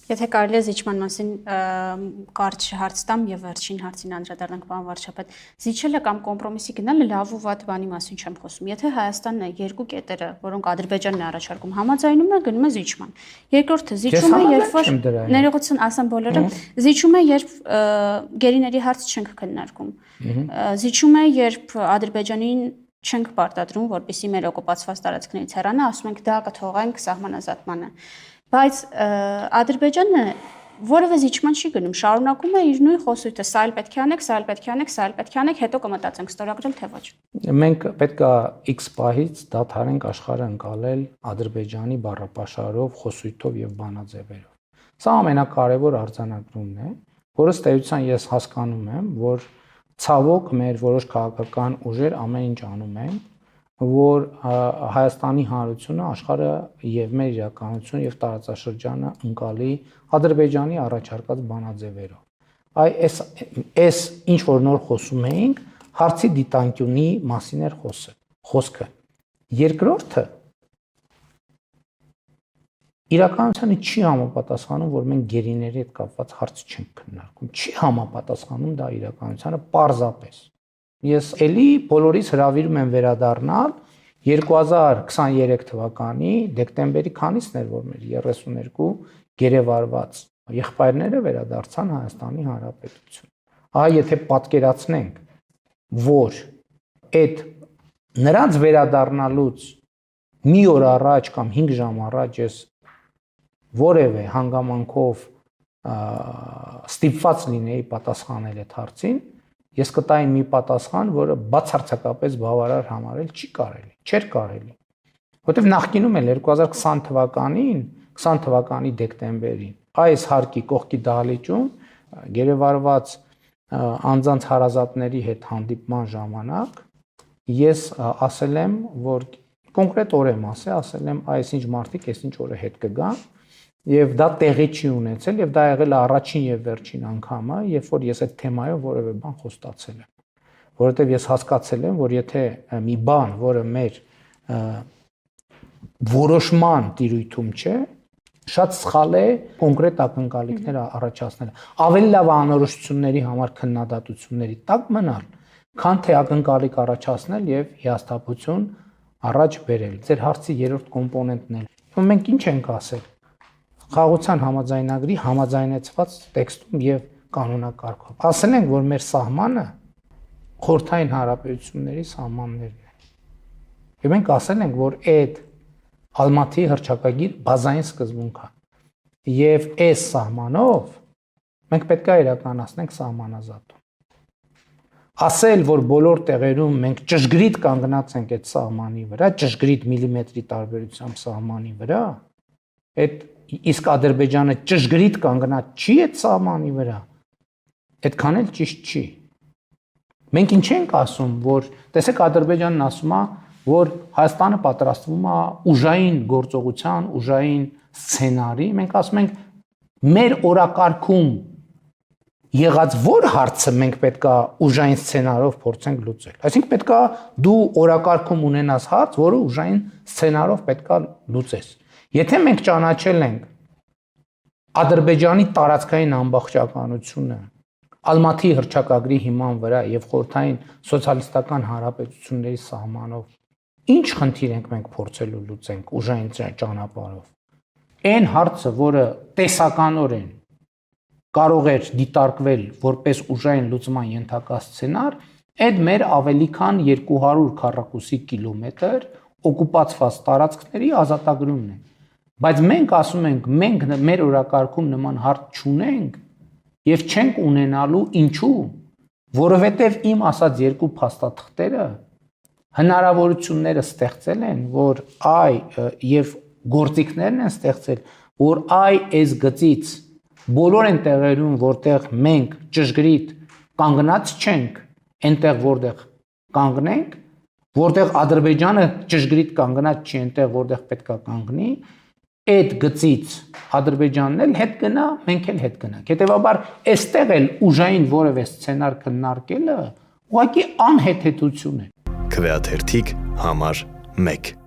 Եթե կարելի է զիջման մասին կարճ հարց տամ եւ վերջին հարցին անդրադառնանք պարոն վարչապետ, զիջելը կամ կոմպրոմիսի գնալը լավ ու վատ բանի մասին չեմ խոսում։ Եթե Հայաստանն է երկու կետերը, որոնք Ադրբեջանն է առաջարկում, համաձայնում է, գնում է զիջման։ Երկրորդը զիջում է, երբ որ ներողություն ասեմ բոլորը, զիջում է, երբ գերիների հարց չենք քննարկում։ Զիջում է, երբ Ադրբեջանին չենք պարտադրում, որպեսզի մեր օկուպացված տարածքներից հեռանա, ասում ենք դա կթողենք սահմանազատմանը։ Բայց Ադրբեջանը որևէ զիջման չի գնում, շարունակում է իր նույն խոսույթը, սա էլ պետք է անեք, սա էլ պետք է անեք, սա էլ պետք է անեք, հետո կմտածենք ստորագրել թե ոչ։ Մենք պետք է X պահից դադարենք աշխարհը ընկալել Ադրբեջանի բառապաշարով, խոսույթով եւ բանաձևերով։ Սա ամենակարևոր արձանագրումն է, որը ըստ էության ես հասկանում եմ, որ ցավոք մեր որոշ քաղաքական ուժեր ամեն ինչ անում են, որ Հայաստանի Հանրությունը, աշխարհը եւ մեր իրականությունը եւ տարածաշրջանը ընկալի Ադրբեջանի առաջարկած բանաձևերով։ Այս ինչ որ նոր խոսում էինք, հարցի դիտանկյունի մասին էր խոսքը։ Երկրորդը իրականությանը չի համապատասխանում, որ մենք գերիների հետ կապված հարց չենք քննարկում։ Չի համապատասխանում դա իրականությանը պարզապես։ Ես էլի բոլորիս հրավիրում եմ վերադառնալ 2023 թվականի դեկտեմբերի քանիսն էր, որ մեր 32 գերեվարված եղբայրները վերադարձան Հայաստանի Հանրապետություն։ Ահա եթե պատկերացնենք, որ այդ նրանց վերադառնալուց մի օր առաջ կամ 5 ժամ առաջ ես որևէ հանգամանքով ստիպված լինեի պատասխանել այդ հարցին, ես կտայի մի պատասխան, որը բացարձակապես բավարար համարել չի կարելի, չէր կարելի։ Որտեվ նախկինում էլ 2020 թվականին, 20 թվականի դեկտեմբերին, այս հարկի կողքի դահլիճում գերեվարված անձանց հարազատների հետ հանդիպման ժամանակ ես ասել եմ, որ կոնկրետ օր եմ ասել եմ, այսինչ մարդիկ այսինչ օրը հետ կգան, եւ դա տեղի չի ունեցել եւ դա եղել է առաջին եւ վերջին անգամը, երբ որ ես այդ թեմայով որևէ բան խոստացել եմ, որովհետեւ ես հասկացել եմ, որ եթե մի բան, որը մեր որոշման տիրույթում չէ, շատ սխալ է կոնկրետ ակնկալիքներ առաջացնելը։ Ավելի լավ է անորոշությունների համար քննադատությունների տակ մնալ, քան թե ակնկալիք առաջացնել եւ հիասթափություն առաջ բերել։ Ձեր հարցի երրորդ կոմպոնենտն է։ Մենք ինչ ենք ասել խաղաղության համաձայնագրի համաձայնեցված տեքստում եւ կանոնակարգով։ Ասել ենք, որ մեր սահմանը խորհրդային հանրապետությունների սահմաններն են։ Եվ մենք ասել ենք, որ այդ Ալմատիի հռչակագիր բազային սկզբունք է։ Եվ այս սահմանով մենք պետք է իրականացնենք սահմանազատում։ Ասել, որ բոլոր տեղերում մենք ճշգրիտ կանգնած ենք այդ սահմանի վրա, ճշգրիտ միլիմետրի տարբերությամբ սահմանի վրա, այդ իսկ Ադրբեջանը ճշգրիտ կանգնած չի այդ սահմանի վրա, այդքան էլ ճիշտ չի։ Մենք ինչ ենք ասում, որ տեսեք Ադրբեջանն ասում է, որ Հայաստանը պատրաստվում է ուժային գործողության, ուժային սցենարի, մենք ասում ենք մեր օրակարգում եղած որ հարցը մենք պետքա ուժային սցենարով փորձենք լուծել։ Այսինքն պետքա դու օրակարգում ունենաս հարց, որը ուժային սցենարով պետքա լուծես։ Եթե մենք ճանաչել ենք Ադրբեջանի տարածքային ամբողջականությունը Ալմատիի հռչակագրի հիման վրա եւ խորհրդային սոցիալիստական հանրապետությունների սահմանով, ինչ խնդիր ենք մենք փորձելու լուծենք ուժային ճանապարհով։ Այն հարցը, որը տեսականորեն կարող էր դիտարկվել որպես ուժային լուծման ենթակա սցենար, այդ մեր ավելի քան 200 քառակուսի կիլոմետր օկուպացված տարածքների ազատագրումն է։ Բայց մենք ասում ենք, մենք մեր օրակարգում նման հարց չունենք եւ չենք ունենալու, ինչու՞, որովհետեւ իմ ասած երկու փաստաթղթերը հնարավորությունները ստեղծել են, որ եւ գործիքներն են ստեղծել, որ այս գծից բոլոր այն տեղերում, որտեղ մենք ճշգրիտ կանգնած չենք, այնտեղ որտեղ կանգնենք, որտեղ Ադրբեջանը ճշգրիտ կանգնած չի, այնտեղ որտեղ պետքա կանգնի, այդ գծից Ադրբեջանն էլ հետ գնա, մենք էլ հետ գնանք։ Հետևաբար, այստեղ էլ ուժային որևէ սցենար քննարկելը ուղղակի անհեթեթություն է։ Քվեաթերթիկ համար 1